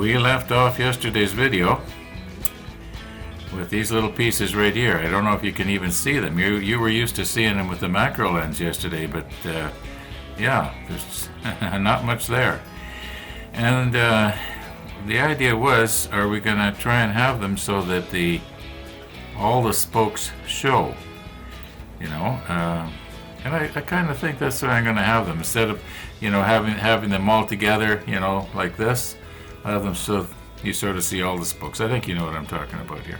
We left off yesterday's video with these little pieces right here. I don't know if you can even see them. You were used to seeing them with the macro lens yesterday, but yeah, there's not much there. And the idea was, are we going to try and have them so that all the spokes show, you know? And I kind of think that's why I'm going to have them. Instead of, having them all together, like this, I have them so you sort of see all the spokes. I think you know what I'm talking about here.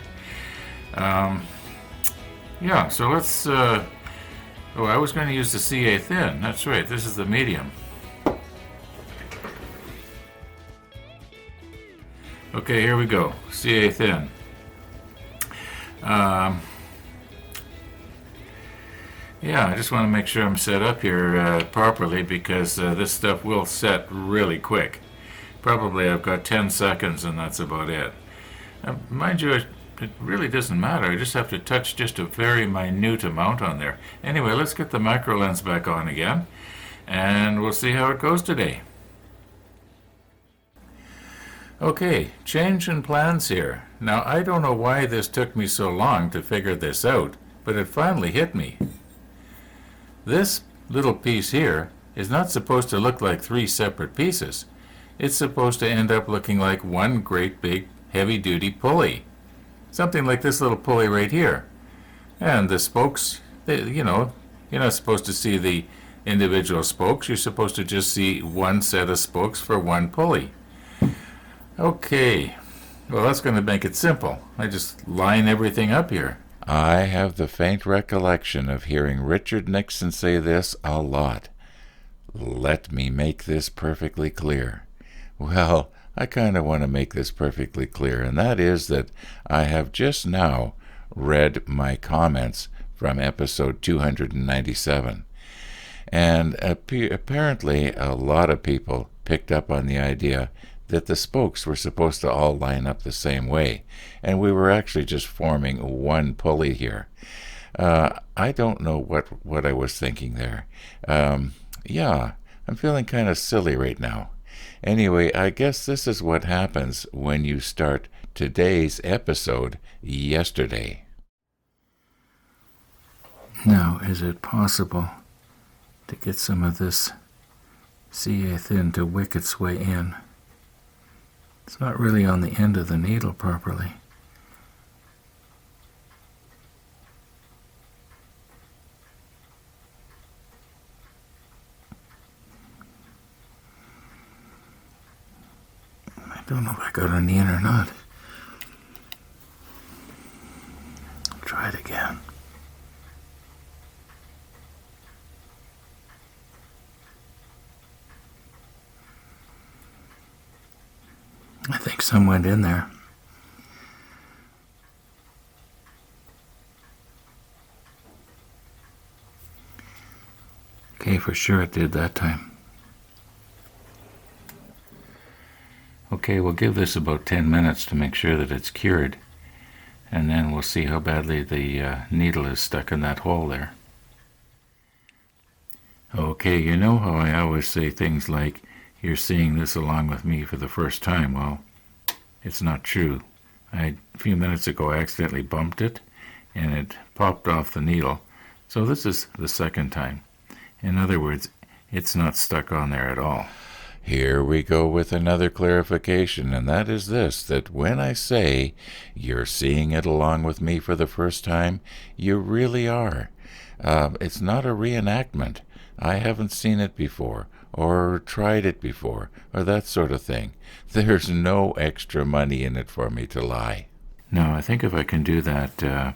Yeah, so let's, I was going to use the CA thin. That's right, this is the medium. Okay, here we go, CA thin. Yeah, I just want to make sure I'm set up here properly because this stuff will set really quick. Probably I've got 10 seconds and that's about it. Mind you, it really doesn't matter. I just have to touch just a very minute amount on there. Anyway, let's get the macro lens back on again and we'll see how it goes today. Okay, change in plans here. Now, I don't know why this took me so long to figure this out, but it finally hit me. This little piece here is not supposed to look like three separate pieces. It's supposed to end up looking like one great big heavy-duty pulley. Something like this little pulley right here. And the spokes, you're not supposed to see the individual spokes. You're supposed to just see one set of spokes for one pulley. Okay, well that's going to make it simple. I just line everything up here. I have the faint recollection of hearing Richard Nixon say this a lot. Let me make this perfectly clear. Well, I kind of want to make this perfectly clear, and that is that I have just now read my comments from episode 297. And apparently a lot of people picked up on the idea that the spokes were supposed to all line up the same way, and we were actually just forming one pulley here. I don't know what I was thinking there. Yeah, I'm feeling kind of silly right now. Anyway, I guess this is what happens when you start today's episode yesterday. Now, is it possible to get some of this CA thin to wick its way in? It's not really on the end of the needle properly. I don't know if I got it on the end or not. Try it again. I think some went in there. Okay, for sure it did that time. Okay, we'll give this about 10 minutes to make sure that it's cured, and then we'll see how badly the needle is stuck in that hole there. Okay, you know how I always say things like, you're seeing this along with me for the first time. Well, it's not true. A few minutes ago I accidentally bumped it and it popped off the needle. So this is the second time. In other words, it's not stuck on there at all. Here we go with another clarification, and that is this, that when I say you're seeing it along with me for the first time, you really are. It's not a reenactment. I haven't seen it before, or tried it before, or that sort of thing. There's no extra money in it for me to lie. No, I think if I can do that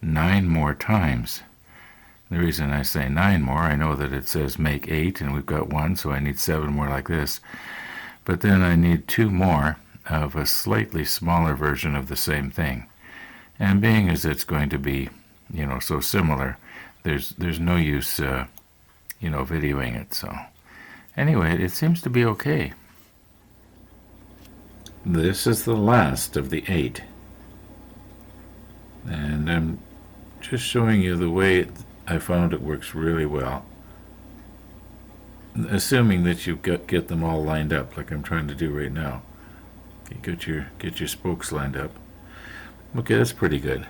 9 more times. The reason I say 9 more, I know that it says make 8, and we've got 1, so I need 7 more like this. But then I need 2 more of a slightly smaller version of the same thing. And being as it's going to be, so similar, there's no use, videoing it, so... Anyway, it seems to be okay. This is the last of the 8. And I'm just showing you the way I found it works really well. Assuming that you get them all lined up like I'm trying to do right now. Okay, get your spokes lined up. Okay, that's pretty good.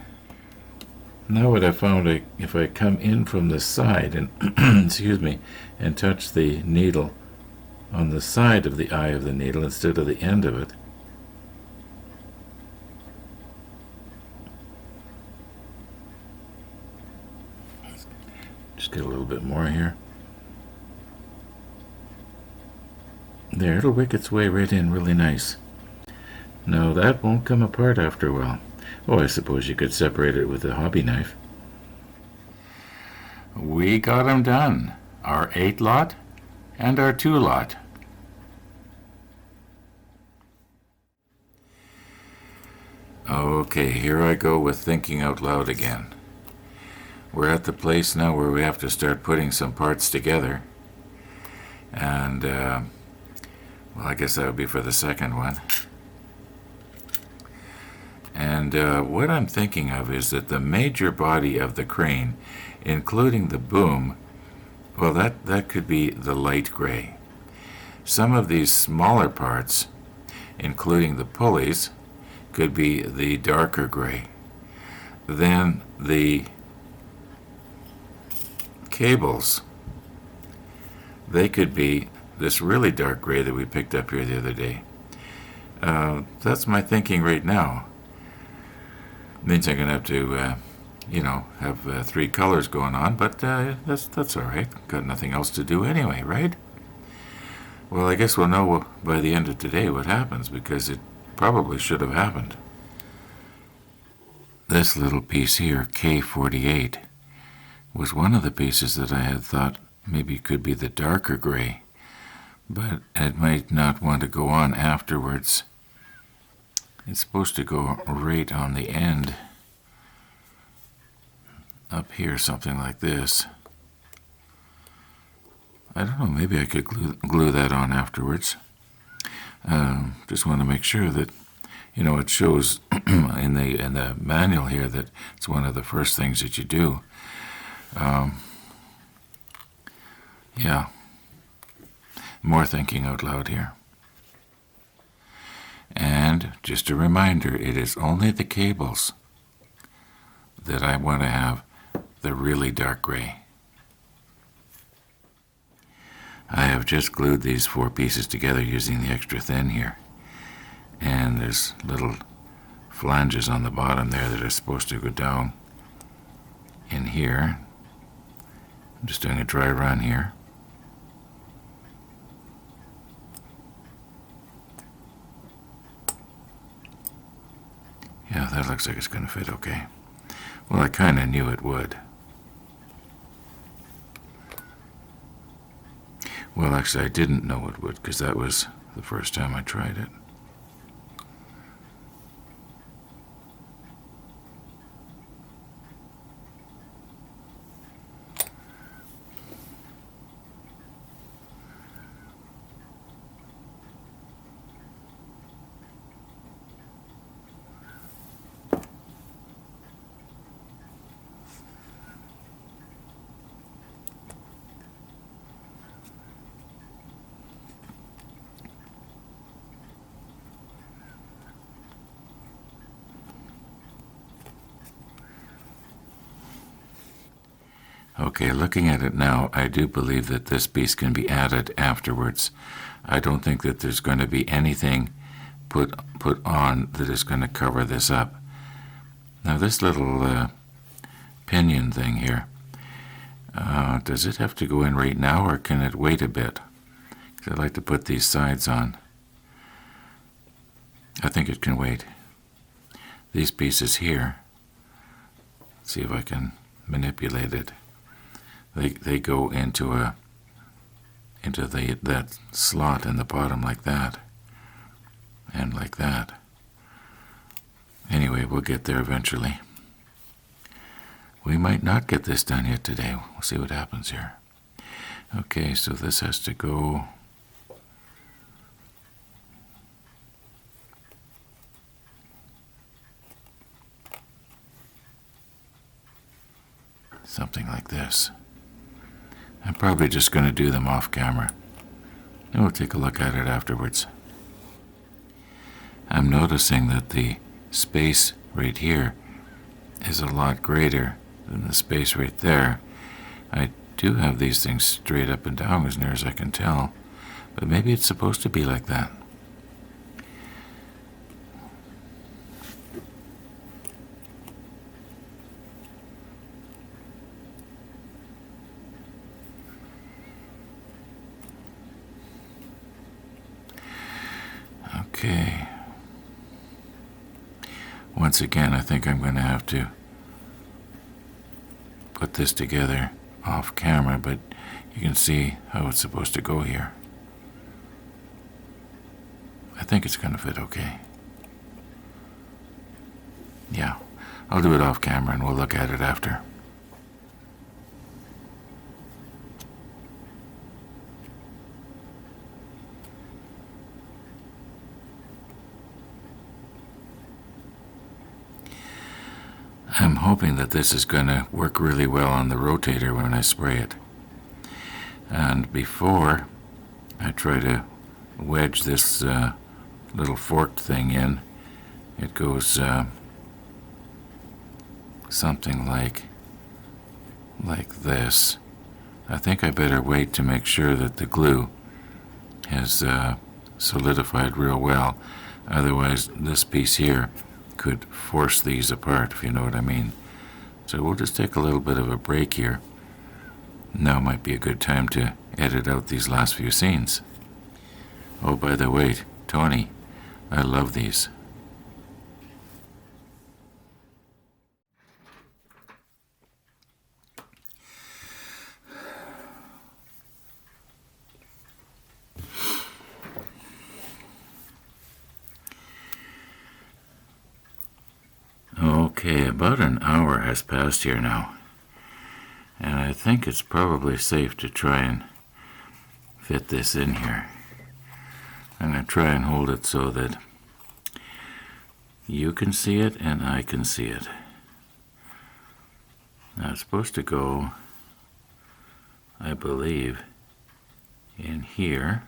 Now what I found, if I come in from the side and excuse me, and touch the needle on the side of the eye of the needle instead of the end of it, just get a little bit more here. There, it'll wick its way right in really nice. Now that won't come apart after a while. Oh, I suppose you could separate it with a hobby knife. We got 'em done. Our 8 lot and our 2 lot. Okay, here I go with thinking out loud again. We're at the place now where we have to start putting some parts together. And, well, I guess that would be for the second one. And what I'm thinking of is that the major body of the crane, including the boom, well, that could be the light gray. Some of these smaller parts, including the pulleys, could be the darker gray. Then the cables, they could be this really dark gray that we picked up here the other day. That's my thinking right now. Means I'm going to have to, have 3 colors going on, but that's all right. Got nothing else to do anyway, right? Well, I guess we'll know by the end of today what happens, because it probably should have happened. This little piece here, K48, was one of the pieces that I had thought maybe could be the darker gray, but it might not want to go on afterwards. It's supposed to go right on the end, up here, something like this. I don't know, maybe I could glue that on afterwards. Just want to make sure that, it shows in the manual here that it's one of the first things that you do. Yeah, more thinking out loud here. And just a reminder, it is only the cables that I want to have the really dark gray. I have just glued these 4 pieces together using the extra thin here. And there's little flanges on the bottom there that are supposed to go down in here. I'm just doing a dry run here. Yeah, that looks like it's going to fit okay. Well, I kind of knew it would. Well, actually, I didn't know it would, because that was the first time I tried it. Okay, looking at it now, I do believe that this piece can be added afterwards. I don't think that there's going to be anything put on that is going to cover this up. Now this little pinion thing here, does it have to go in right now, or can it wait a bit? 'Cause I'd like to put these sides on. I think it can wait. These pieces here, let's see if I can manipulate it. They go into that slot in the bottom like that, and like that. Anyway, we'll get there eventually. We might not get this done yet today. We'll see what happens here. Okay, so this has to go something like this. I'm probably just going to do them off camera, and we'll take a look at it afterwards. I'm noticing that the space right here is a lot greater than the space right there. I do have these things straight up and down as near as I can tell, but maybe it's supposed to be like that. Okay. Once again, I think I'm going to have to put this together off camera, but you can see how it's supposed to go here. I think it's going to fit okay. Yeah, I'll do it off camera and we'll look at it after. I'm hoping that this is going to work really well on the rotator when I spray it. And before I try to wedge this little forked thing in, it goes something like this. I think I better wait to make sure that the glue has solidified real well. Otherwise, this piece here could force these apart, if you know what I mean. So we'll just take a little bit of a break here. Now might be a good time to edit out these last few scenes. Oh, by the way, Tony, I love these. Okay, about an hour has passed here now, and I think it's probably safe to try and fit this in here. I'm going to try and hold it so that you can see it and I can see it. Now it's supposed to go, I believe, in here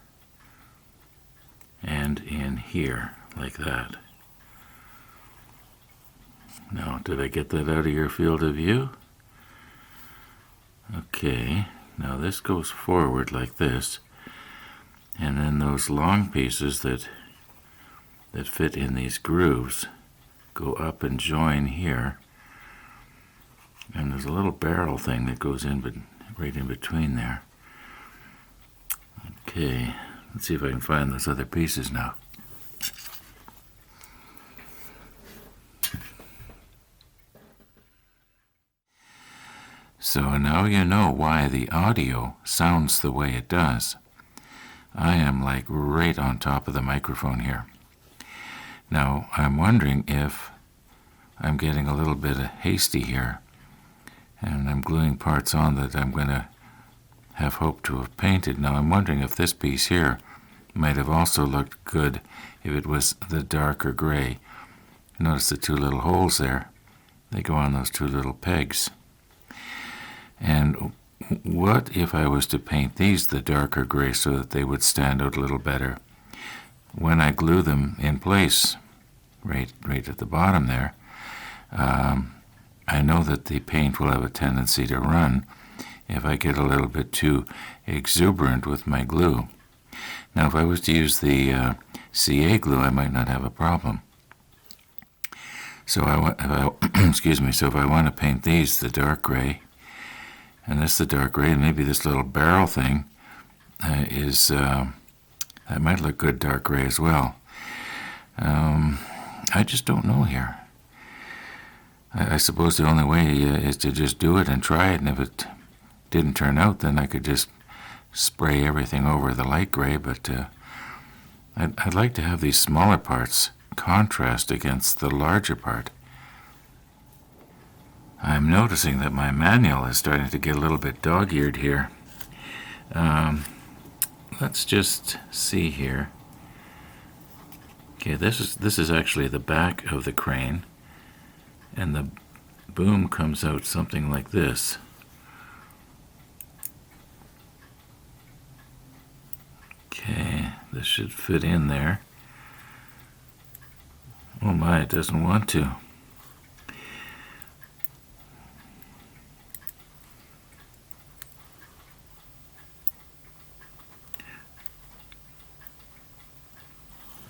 and in here, like that. Now, did I get that out of your field of view? Okay, now this goes forward like this, and then those long pieces that fit in these grooves go up and join here, and there's a little barrel thing that goes in, but right in between there. Okay, let's see if I can find those other pieces now. So now you know why the audio sounds the way it does. I am like right on top of the microphone here. Now I'm wondering if I'm getting a little bit hasty here, and I'm gluing parts on that I'm going to have hoped to have painted. Now I'm wondering if this piece here might have also looked good if it was the darker gray. Notice the two little holes there. They go on those two little pegs. And what if I was to paint these the darker gray so that they would stand out a little better? When I glue them in place, right at the bottom there, I know that the paint will have a tendency to run if I get a little bit too exuberant with my glue. Now, if I was to use the CA glue, I might not have a problem. So if I want to paint these the dark gray, and this the dark gray, and maybe this little barrel thing that might look good dark gray as well. I just don't know here. I suppose the only way is to just do it and try it, and if it didn't turn out, then I could just spray everything over the light gray, but I'd like to have these smaller parts contrast against the larger part. I'm noticing that my manual is starting to get a little bit dog-eared here. Let's just see here. Okay, this is actually the back of the crane, and the boom comes out something like this. Okay, this should fit in there. Oh my, it doesn't want to.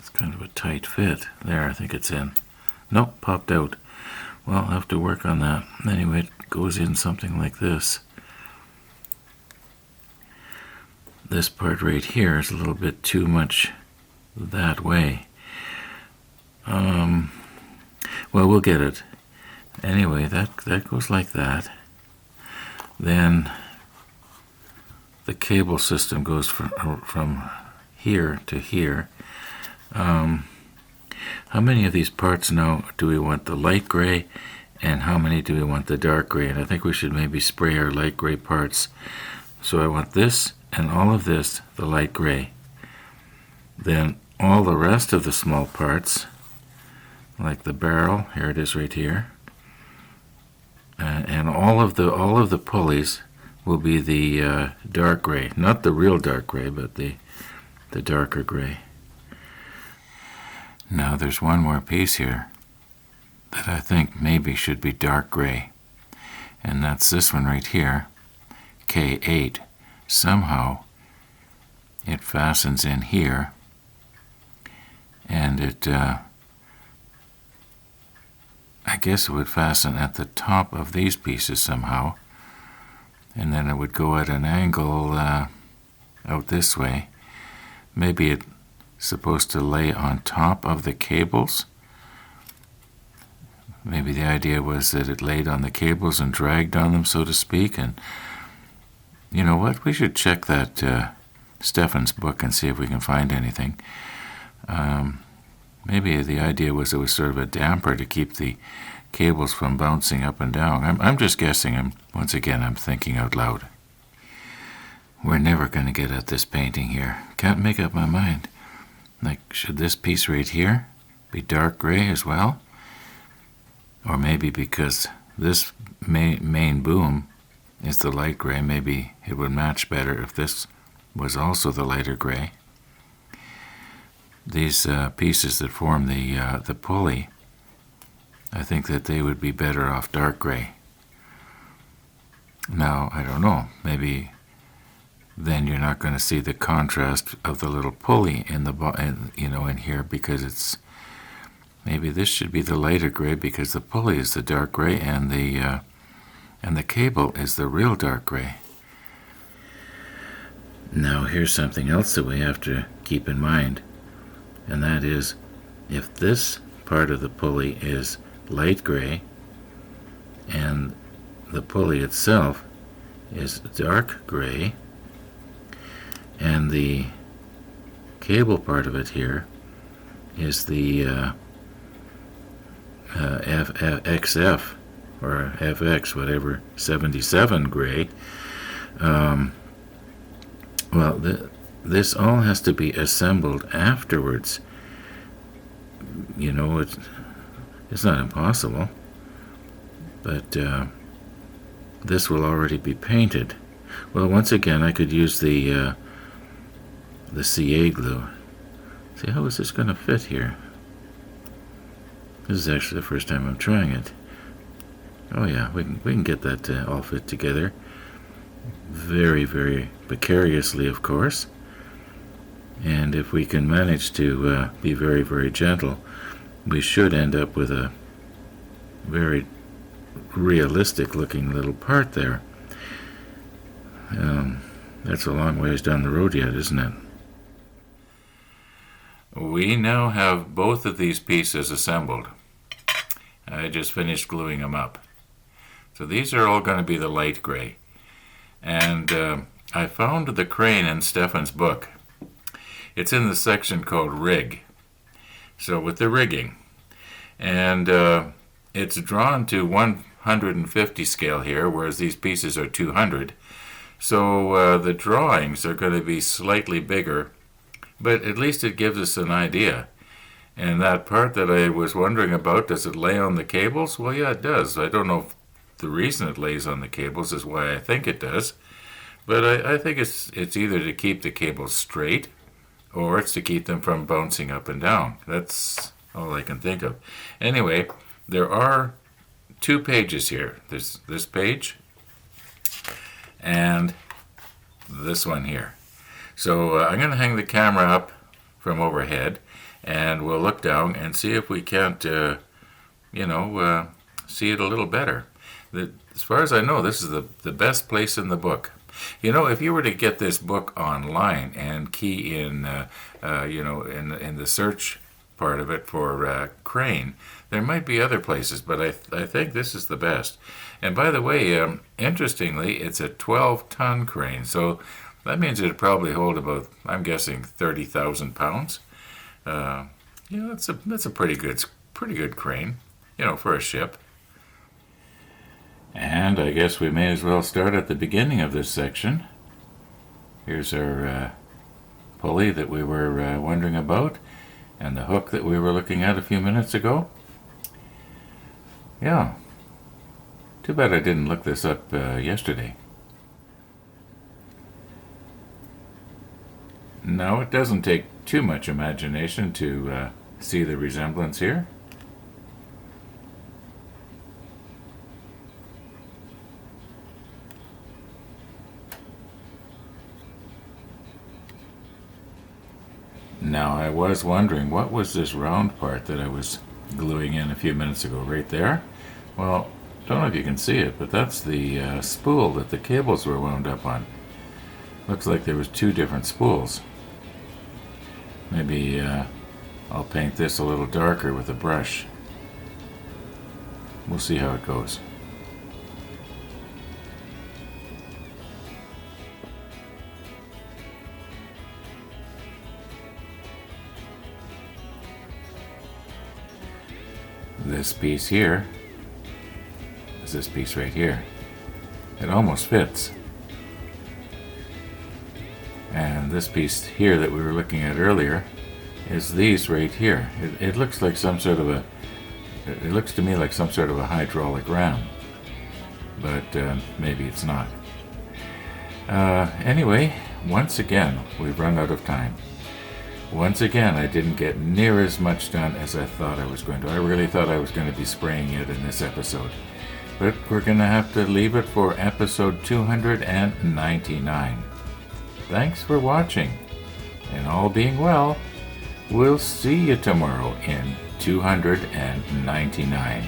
It's kind of a tight fit. There, I think it's in. Nope, popped out. Well, I'll have to work on that. Anyway, it goes in something like this. This part right here is a little bit too much that way. Well, we'll get it. Anyway, that goes like that. Then the cable system goes from here to here. How many of these parts now do we want the light gray, and how many do we want the dark gray? And I think we should maybe spray our light gray parts. So I want this and all of this, the light gray. Then all the rest of the small parts, like the barrel, here it is right here, and all of the pulleys will be the dark gray, not the real dark gray, but the darker gray. Now there's one more piece here that I think maybe should be dark gray, and that's this one right here, K8. Somehow it fastens in here, and it I guess it would fasten at the top of these pieces somehow, and then it would go at an angle out this way. Maybe it's supposed to lay on top of the cables. Maybe the idea was that it laid on the cables and dragged on them, so to speak. And you know what? We should check that Stefan's book and see if we can find anything. Maybe the idea was it was sort of a damper to keep the cables from bouncing up and down. I'm just guessing. Once again, I'm thinking out loud. We're never going to get at this painting here. Can't make up my mind. Like, should this piece right here be dark gray as well? Or maybe because this main boom is the light gray, maybe it would match better if this was also the lighter gray. These pieces that form the pulley, I think that they would be better off dark gray. Now, I don't know, maybe then you're not going to see the contrast of the little pulley in here, because it's maybe this should be the lighter gray because the pulley is the dark gray and the cable is the real dark gray. Now here's something else that we have to keep in mind, and that is if this part of the pulley is light gray and the pulley itself is dark gray, and the cable part of it here is the XF or FX, whatever, 77 gray. Well, this all has to be assembled afterwards. You know, it's not impossible, but this will already be painted. Well, once again, I could use the CA glue. See, how is this going to fit here? This is actually the first time I'm trying it. Oh yeah, we can get that all fit together. Very, very precariously, of course. And if we can manage to be very, very gentle, we should end up with a very realistic looking little part there. That's a long ways down the road yet, isn't it? We now have both of these pieces assembled. I just finished gluing them up. So these are all going to be the light gray. And I found the crane in Stefan's book. It's in the section called Rig. So with the rigging. And it's drawn to 150 scale here, whereas these pieces are 200. So the drawings are going to be slightly bigger, but at least it gives us an idea. And that part that I was wondering about, does it lay on the cables? Well, yeah, it does. I don't know if the reason it lays on the cables is why I think it does, but I think it's either to keep the cables straight or it's to keep them from bouncing up and down. That's all I can think of. Anyway, there are 2 pages here. There's this page and this one here. So I'm going to hang the camera up from overhead, and we'll look down and see if we can't, see it a little better. As far as I know, this is the best place in the book. You know, if you were to get this book online and key in, in the search part of it for crane, there might be other places, but I think this is the best. And by the way, interestingly, it's a 12-ton crane, so that means it'd probably hold about, I'm guessing, 30,000 pounds. That's a pretty good crane, for a ship. And I guess we may as well start at the beginning of this section. Here's our pulley that we were wondering about, and the hook that we were looking at a few minutes ago. Yeah. Too bad I didn't look this up yesterday. No, it doesn't take too much imagination to see the resemblance here. Now, I was wondering, what was this round part that I was gluing in a few minutes ago? Right there? Well, don't know if you can see it, but that's the spool that the cables were wound up on. Looks like there was 2 different spools. Maybe I'll paint this a little darker with a brush. We'll see how it goes. This piece here is this piece right here. It almost fits. And this piece here that we were looking at earlier is these right here. It looks like some sort of it looks to me like some sort of a hydraulic ram, but maybe it's not. Anyway, once again, we've run out of time. Once again, I didn't get near as much done as I thought I was going to. I really thought I was going to be spraying it in this episode. But we're going to have to leave it for episode 299. Thanks for watching. And all being well, we'll see you tomorrow in 299.